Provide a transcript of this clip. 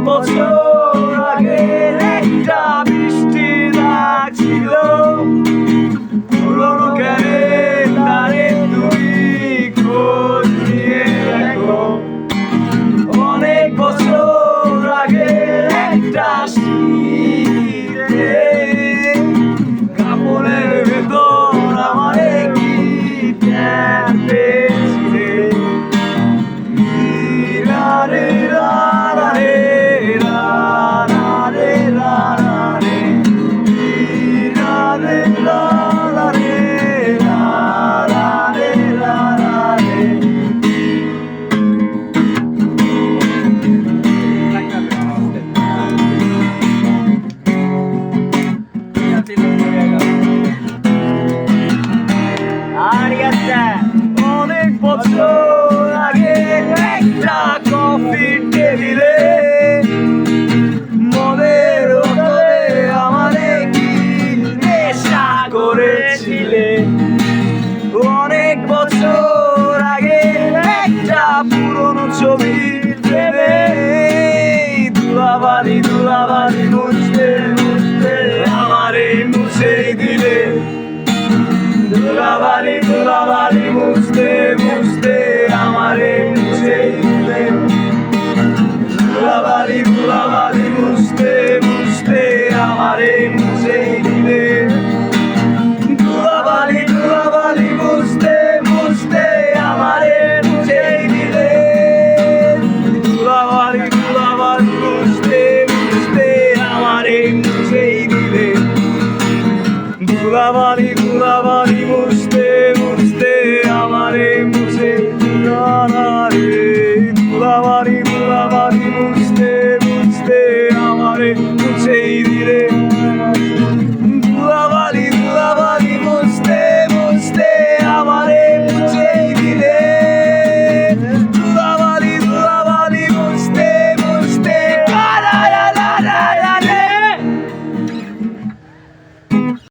বছর আগে একটা বৃষ্টি লাগছিল, পুরনো ক্যালেন্ডারে তুমি খোঁজ নিয়ে দেখো। অনেক বছর আগে একটা শীতে কাপড়ের ভেতর আমার একটি ট্যাগ পেয়েছিলে। রে রা রে রা রে রা রে রা রে রা রে রা রে রা রে। অনেক বছর আগে একটা কফির টেবিলে মনের ওপরে আমারে কি নেশা করেছিলে। অনেক বছর আগে একটা পুরনো ছবি ভেবে দুলাবালি দুলাবালি মুছতে